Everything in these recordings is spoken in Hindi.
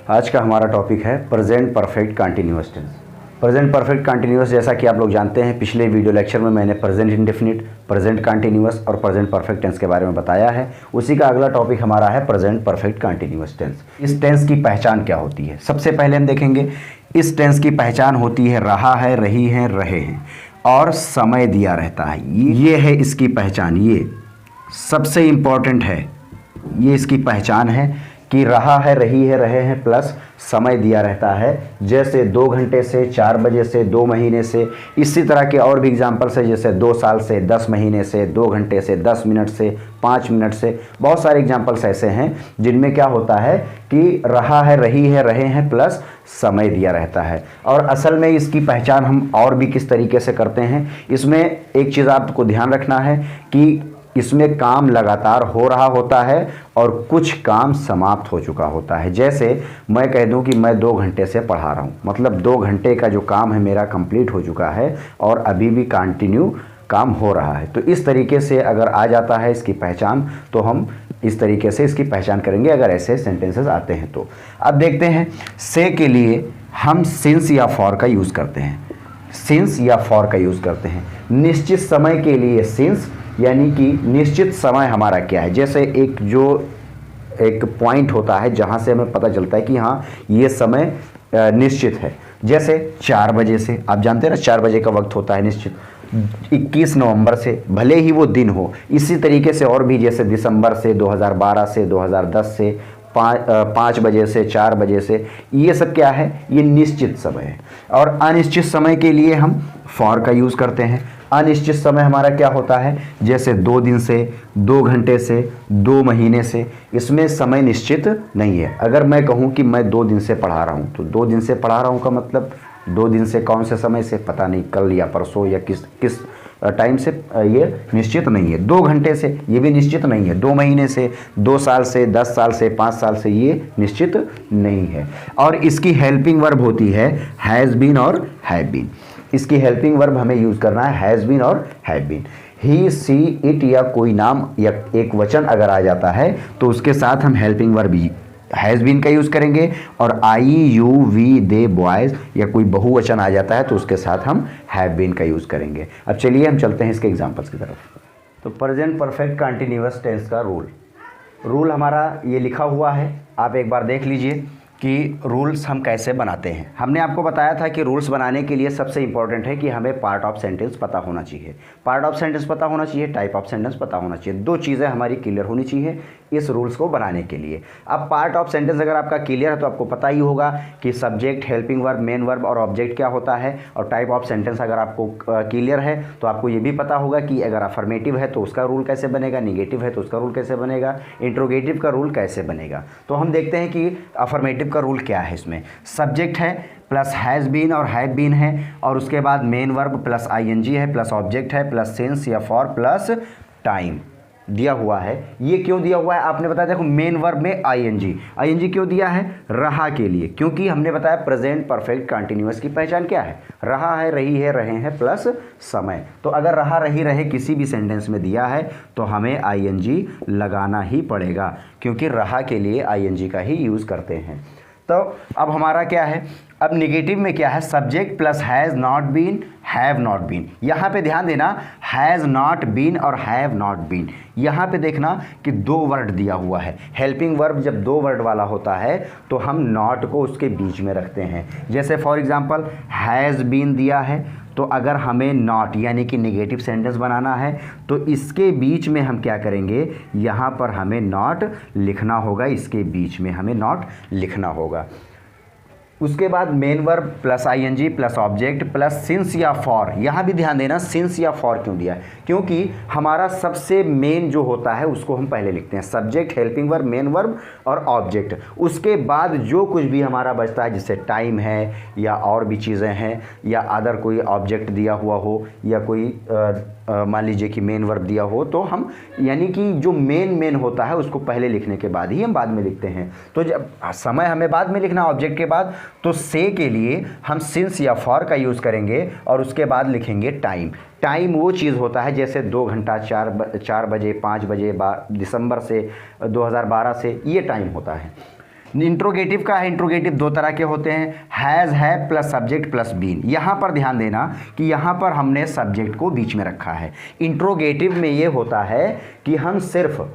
आज का हमारा टॉपिक है present perfect continuous tense. Present perfect continuous, जैसा कि आप लोग जानते हैं, पिछले वीडियो लेक्चर में मैंने प्रेजेंट इंडेफिनिट, प्रेजेंट कंटिन्यूअस और प्रेजेंट परफेक्ट टेंस के बारे में बताया है। उसी का अगला टॉपिक हमारा है प्रेजेंट परफेक्ट कंटिन्यूअस टेंस। इस टेंस की पहचान क्या होती है? सबसे पहले हम देखेंगे इस टेंस की पहचान होती है रहा है, रही है, रहे हैं और समय दिया रहता है। ये है इसकी पहचान, ये सबसे इम्पॉर्टेंट है। ये इसकी पहचान है कि रहा है, रही है, रहे हैं प्लस समय दिया रहता है। जैसे 2 घंटे से, 4 बजे से, 2 महीने से, इसी तरह के और भी एग्जाम्पल्स है, जैसे 2 साल से, 10 महीने से, 2 घंटे से, 10 मिनट से, 5 मिनट से। बहुत सारे एग्जाम्पल्स ऐसे हैं जिनमें क्या होता है कि रहा है, रही है, रहे हैं प्लस समय दिया रहता है। और असल में इसकी पहचान हम और भी किस तरीके से करते हैं, इसमें एक चीज़ आपको ध्यान रखना है कि इसमें काम लगातार हो रहा होता है और कुछ काम समाप्त हो चुका होता है। जैसे मैं कह दूं कि मैं 2 घंटे से पढ़ा रहा हूं, मतलब 2 घंटे का जो काम है मेरा कंप्लीट हो चुका है और अभी भी कंटिन्यू काम हो रहा है। तो इस तरीके से अगर आ जाता है इसकी पहचान, तो हम इस तरीके से इसकी पहचान करेंगे अगर ऐसे सेंटेंसेस आते हैं तो। अब देखते हैं, से के लिए हम सिंस या फॉर का यूज़ करते हैं। सिंस या फॉर का यूज़ करते हैं। निश्चित समय के लिए सिंस, यानी कि निश्चित समय हमारा क्या है। जैसे एक पॉइंट होता है जहाँ से हमें पता चलता है कि हाँ ये समय निश्चित है। जैसे 4 बजे से, आप जानते हैं ना 4 बजे का वक्त होता है निश्चित। 21 नवंबर से, भले ही वो दिन हो। इसी तरीके से और भी, जैसे दिसंबर से, 2012 से, 2010 से, 5 बजे से, 4 बजे से, ये सब क्या है, ये निश्चित समय है। और अनिश्चित समय के लिए हम फॉर का यूज़ करते हैं। अनिश्चित समय हमारा क्या होता है, जैसे 2 दिन से, 2 घंटे से, 2 महीने से, इसमें समय निश्चित नहीं है। अगर मैं कहूँ कि मैं 2 दिन से पढ़ा रहा हूँ, तो 2 दिन से पढ़ा रहा हूँ का मतलब 2 दिन से कौन से समय से पता नहीं, कल या परसों या किस टाइम से, ये निश्चित नहीं है। 2 घंटे से, ये भी निश्चित नहीं है। 2 महीने से, 2 साल से, 10 साल से, 5 साल से, ये निश्चित नहीं है। और इसकी हेल्पिंग वर्ब होती है हैज़ बीन और हैव बीन। इसकी हेल्पिंग वर्ब हमें यूज़ करना है हैज़ बीन और have been. He, she, it या कोई नाम या एक वचन अगर आ जाता है तो उसके साथ हम हेल्पिंग वर्ब हैज़ बीन का यूज़ करेंगे। और आई, यू, वी, दे, बॉयज़ या कोई बहुवचन आ जाता है तो उसके साथ हम हैव बीन का यूज़ करेंगे। अब चलिए हम चलते हैं इसके एग्जांपल्स की तरफ। तो प्रेजेंट परफेक्ट कंटिन्यूअस टेंस का रूल हमारा ये लिखा हुआ है, आप एक बार देख लीजिए कि रूल्स हम कैसे बनाते हैं। हमने आपको बताया था कि रूल्स बनाने के लिए सबसे इंपॉर्टेंट है कि हमें पार्ट ऑफ सेंटेंस पता होना चाहिए। पार्ट ऑफ सेंटेंस पता होना चाहिए, टाइप ऑफ सेंटेंस पता होना चाहिए। 2 चीज़ें हमारी क्लियर होनी चाहिए इस रूल्स को बनाने के लिए। अब पार्ट ऑफ सेंटेंस अगर आपका क्लियर है तो आपको पता ही होगा कि subject, helping verb, main verb और ऑब्जेक्ट क्या होता है। और टाइप ऑफ सेंटेंस अगर आपको क्लियर है तो आपको ये भी पता होगा कि अगर अफर्मेटिव है तो उसका रूल कैसे बनेगा, निगेटिव है तो उसका रूल कैसे बनेगा, इंट्रोगेटिव का रूल कैसे बनेगा। तो हम देखते हैं कि अफर्मेटिव का रूल क्या है। इसमें सब्जेक्ट है प्लस हैज़ बीन और हैव बीन है, और उसके बाद मेन वर्ब प्लस आईएनजी है प्लस ऑब्जेक्ट है प्लस सिंस या फॉर प्लस टाइम दिया हुआ है। ये क्यों दिया हुआ है आपने बताया, देखो मेन वर्ब में आईएनजी क्यों दिया है, रहा के लिए, क्योंकि हमने बताया प्रेजेंट परफेक्ट कंटिन्यूअस की पहचान क्या है, रहा है, रही है, रहे हैं प्लस समय। तो अगर रहा, रही, रहे किसी भी सेंटेंस में दिया है तो हमें आईएनजी लगाना ही पड़ेगा, क्योंकि रहा के लिए आईएनजी का ही यूज़ करते हैं। तो अब हमारा क्या है, अब निगेटिव में क्या है, subject plus has not been, have not been. यहाँ पे ध्यान देना, हैज़ नॉट बीन और हैव नॉट बीन, यहाँ पे देखना कि 2 वर्ड दिया हुआ है। हेल्पिंग वर्ब जब 2 वर्ड वाला होता है तो हम नॉट को उसके बीच में रखते हैं। जैसे फॉर एग्जांपल हैज़ बीन दिया है, तो अगर हमें नॉट यानी कि नेगेटिव सेंटेंस बनाना है तो इसके बीच में हम क्या करेंगे, यहाँ पर हमें नॉट लिखना होगा, इसके बीच में हमें नॉट लिखना होगा। उसके बाद main verb plus ING plus object plus since या फॉर। यहाँ भी ध्यान देना सिंस या फॉर क्यों दिया है, क्योंकि हमारा सबसे मेन जो होता है उसको हम पहले लिखते हैं, subject, helping verb, main verb और ऑब्जेक्ट। उसके बाद जो कुछ भी हमारा बचता है, जैसे टाइम है या और भी चीज़ें हैं या अदर कोई ऑब्जेक्ट दिया हुआ हो या कोई मान लीजिए कि मेन वर्ब दिया हो, तो हम यानी कि जो मेन होता है उसको पहले लिखने के बाद ही हम बाद में लिखते हैं। तो जब समय हमें बाद में लिखना ऑब्जेक्ट के बाद, तो से के लिए हम सिंस या फॉर का यूज़ करेंगे और उसके बाद लिखेंगे टाइम। टाइम वो चीज़ होता है जैसे 2 घंटा, 4 बजे, 5 बजे, दिसंबर से, 2012 से, ये टाइम होता है। इंट्रोगेटिव का है, इंट्रोगेटिव दो तरह के होते हैं, हैज़ है प्लस सब्जेक्ट प्लस बीन। यहाँ पर ध्यान देना कि यहाँ पर हमने सब्जेक्ट को बीच में रखा है। इंट्रोगेटिव में ये होता है कि हम सिर्फ,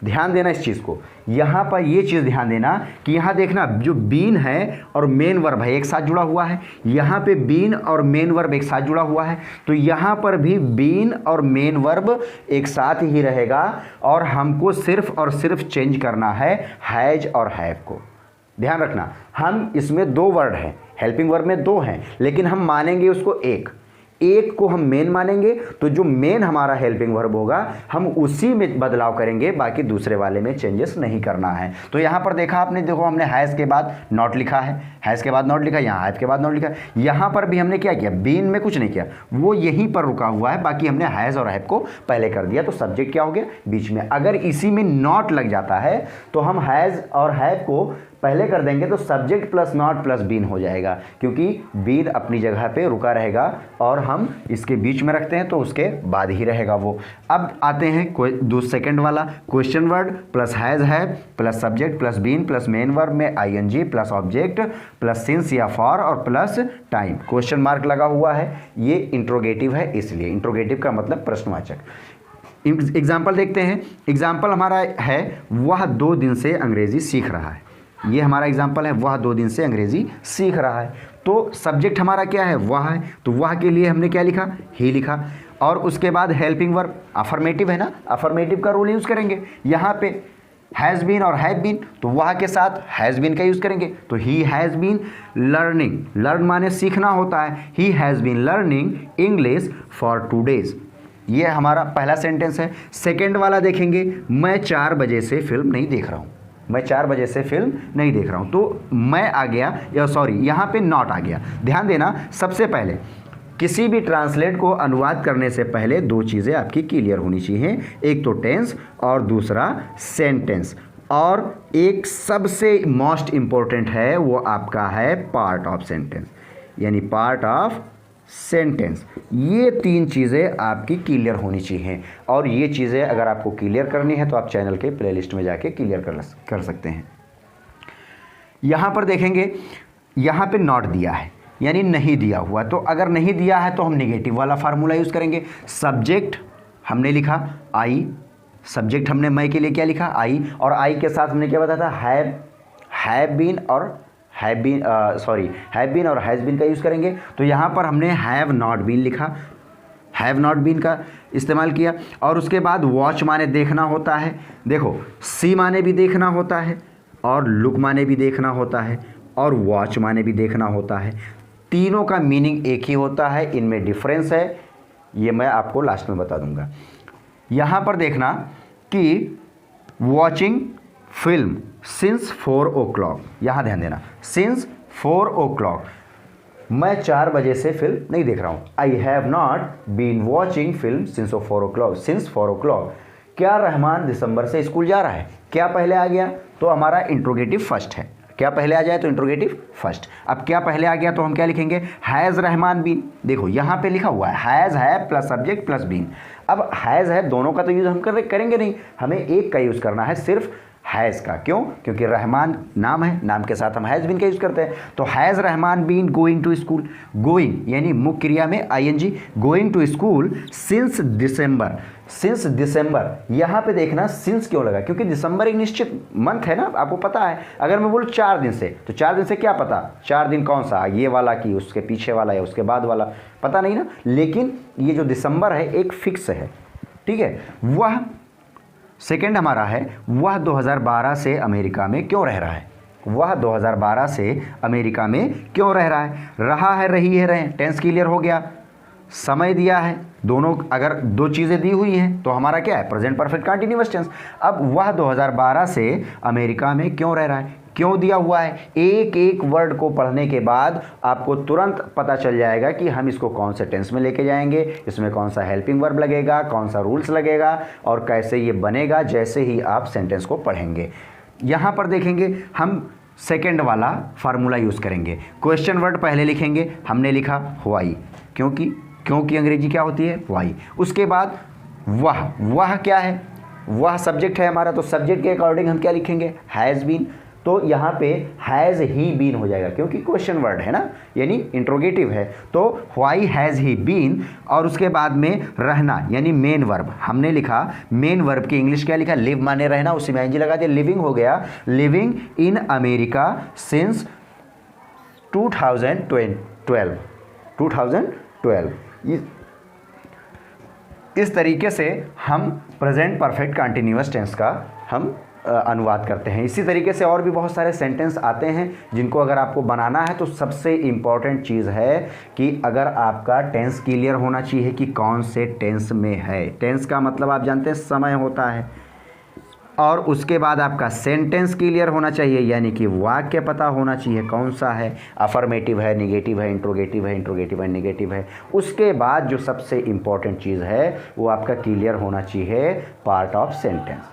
ध्यान देना इस चीज़ को, यहाँ पर ये चीज़ ध्यान देना कि यहाँ देखना जो बीन है और मेन वर्ब है एक साथ जुड़ा हुआ है, यहाँ पे बीन और मेन वर्ब एक साथ जुड़ा हुआ है, तो यहाँ पर भी बीन और मेन वर्ब एक साथ ही रहेगा और हमको सिर्फ और सिर्फ चेंज करना है हैज और हैव को। ध्यान रखना, हम इसमें दो वर्ड हैं, हेल्पिंग वर्ब में दो हैं, लेकिन हम मानेंगे उसको एक को हम मेन मानेंगे, तो जो मेन हमारा हेल्पिंग वर्ब होगा हम उसी में बदलाव करेंगे, बाकी दूसरे वाले में चेंजेस नहीं करना है। तो यहाँ पर देखा आपने, देखो हमने हैज़ के बाद नॉट लिखा है, हैज़ के बाद नॉट लिखा, यहाँ हैव के बाद नॉट लिखा, यहाँ पर भी हमने क्या किया, बीन में कुछ नहीं किया, वो यहीं पर रुका हुआ है, बाकी हमने हैज़ और हैव को पहले कर दिया, तो सब्जेक्ट क्या हो गया बीच में। अगर इसी में नॉट लग जाता है तो हम हैज़ और हैव को पहले कर देंगे तो subject plus not plus been हो जाएगा, क्योंकि बीन अपनी जगह पे रुका रहेगा और हम इसके बीच में रखते हैं तो उसके बाद ही रहेगा वो। अब आते हैं कोई सेकंड वाला, question word plus has have plus subject plus been plus main verb में ING plus object plus since या फॉर और प्लस टाइम, क्वेश्चन मार्क लगा हुआ है, ये इंट्रोगेटिव है, इसलिए इंट्रोगेटिव का मतलब प्रश्नवाचक। एग्जाम्पल देखते हैं, एग्जाम्पल हमारा है वह 2 दिन से अंग्रेजी सीख रहा है, ये हमारा एग्जाम्पल है, वह 2 दिन से अंग्रेजी सीख रहा है। तो सब्जेक्ट हमारा क्या है, वह है, तो वह के लिए हमने क्या लिखा, ही लिखा, और उसके बाद हेल्पिंग वर्ब अफर्मेटिव है ना, अफर्मेटिव का रूल यूज़ करेंगे। यहाँ पे हैज़ बीन और हैव बीन, तो वह के साथ हैज़ बीन का यूज़ करेंगे, तो he has been learning, learn माने सीखना होता है, he has been learning English for 2 days, ये हमारा पहला सेंटेंस है। सेकेंड वाला देखेंगे, मैं 4 बजे से फिल्म नहीं देख रहा हूँ, मैं 4 बजे से फिल्म नहीं देख रहा हूँ, तो मैं आ गया, या सॉरी यहाँ पे नॉट आ गया। ध्यान देना, सबसे पहले किसी भी ट्रांसलेट को अनुवाद करने से पहले 2 चीज़ें आपकी क्लियर होनी चाहिए, एक तो टेंस और दूसरा सेंटेंस, और एक सबसे मोस्ट इम्पोर्टेंट है वो आपका है पार्ट ऑफ सेंटेंस, यानी पार्ट ऑफ सेंटेंस। ये 3 चीज़ें आपकी क्लियर होनी चाहिए, और ये चीज़ें अगर आपको क्लियर करनी है तो आप चैनल के प्लेलिस्ट में जाके क्लियर कर सकते हैं। यहाँ पर देखेंगे, यहाँ पे नॉट दिया है यानी नहीं दिया हुआ, तो अगर नहीं दिया है तो हम नेगेटिव वाला फार्मूला यूज़ करेंगे। सब्जेक्ट हमने लिखा आई, सब्जेक्ट हमने मैं के लिए क्या लिखा, आई, और आई के साथ हमने क्या बताया था, हैव बीन और हैव बीन और हैज़ बीन का यूज़ करेंगे। तो यहाँ पर हमने हैव नॉट बीन लिखा, हैव नॉट बीन का इस्तेमाल किया, और उसके बाद वॉच माने देखना होता है, देखो सी माने भी देखना होता है, और लुक माने भी देखना होता है, और वॉच माने भी देखना होता है। तीनों का मीनिंग एक ही होता है, इनमें डिफरेंस है, ये मैं आपको लास्ट में बता दूंगा। यहाँ पर देखना कि वॉचिंग फिल्म सिंस 4 o'clock, यहाँ ध्यान देना, सिंस 4 o'clock, मैं 4 बजे से फिल्म नहीं देख रहा हूँ। I have not been watching film since 4 o'clock, since 4 o'clock। क्या रहमान दिसंबर से स्कूल जा रहा है, क्या पहले आ गया, तो हमारा इंट्रोगेटिव फर्स्ट है, क्या पहले आ जाए तो इंट्रोगेटिव फर्स्ट। अब क्या पहले आ गया तो हम क्या लिखेंगे, हैज़ रहमान बीन, देखो यहाँ पे लिखा हुआ है हैज़ है प्लस सब्जेक्ट प्लस बीन। अब हैज़ है दोनों का तो यूज़ हम करेंगे नहीं, हमें एक का यूज़ करना है, सिर्फ हैज़ का। क्यों, क्योंकि रहमान नाम है, नाम के साथ हम हैज़ बीन का यूज़ करते हैं। तो has Rahman been going to school, going यानी मुख्य क्रिया में ING, going to school since December, since December. यहाँ पे देखना सिंस क्यों लगा, क्योंकि दिसंबर एक निश्चित मंथ है ना, आपको पता है। अगर मैं बोलूँ 4 दिन से, तो 4 दिन से क्या पता 4 दिन कौन सा, ये वाला कि उसके पीछे वाला या उसके बाद वाला, पता नहीं ना। लेकिन ये जो दिसंबर है एक फिक्स है, ठीक है। वह सेकेंड हमारा है, वह 2012 से अमेरिका में क्यों रह रहा है, वह 2012 से अमेरिका में क्यों रह रहा है, रही है, रहे, टेंस क्लियर हो गया। समय दिया है, दोनों अगर 2 चीज़ें दी हुई हैं तो हमारा क्या है, प्रेजेंट परफेक्ट कंटीन्यूअस टेंस। अब वह 2012 से अमेरिका में क्यों रह रहा है, क्यों दिया हुआ है। एक एक वर्ड को पढ़ने के बाद आपको तुरंत पता चल जाएगा कि हम इसको कौन से टेंस में लेके जाएंगे, इसमें कौन सा हेल्पिंग वर्ब लगेगा, कौन सा रूल्स लगेगा और कैसे ये बनेगा, जैसे ही आप सेंटेंस को पढ़ेंगे। यहाँ पर देखेंगे हम सेकेंड वाला फार्मूला यूज़ करेंगे। क्वेश्चन वर्ड पहले लिखेंगे, हमने लिखा व्हाई, क्योंकि अंग्रेजी क्या होती है, व्हाई। उसके बाद वह क्या है, वह सब्जेक्ट है हमारा, तो सब्जेक्ट के अकॉर्डिंग हम क्या लिखेंगे, हैज़ बीन। तो यहाँ पे हैज़ ही बीन हो जाएगा, क्योंकि क्वेश्चन वर्ड है ना, यानी इंट्रोगेटिव है। तो व्हाई हैज़ ही बीन, और उसके बाद में रहना यानी मेन वर्ब, हमने लिखा मेन वर्ब की इंग्लिश क्या लिखा, लिव माने रहना, उसी में आईएनजी लगा दिया, लिविंग हो गया, लिविंग इन अमेरिका सिंस 2012। इस तरीके से हम प्रेजेंट परफेक्ट कंटिन्यूअस टेंस का हम अनुवाद करते हैं। इसी तरीके से और भी बहुत सारे सेंटेंस आते हैं जिनको अगर आपको बनाना है तो सबसे इम्पॉर्टेंट चीज़ है कि अगर आपका टेंस क्लियर होना चाहिए कि कौन से टेंस में है। टेंस का मतलब आप जानते हैं समय होता है, और उसके बाद आपका सेंटेंस क्लियर होना चाहिए, यानी कि वाक्य पता होना चाहिए कौन सा है, अफर्मेटिव है, निगेटिव है, इंट्रोगेटिव है, इंट्रोगेटिव है, निगेटिव है। उसके बाद जो सबसे इम्पॉर्टेंट चीज़ है वो आपका क्लियर होना चाहिए पार्ट ऑफ सेंटेंस।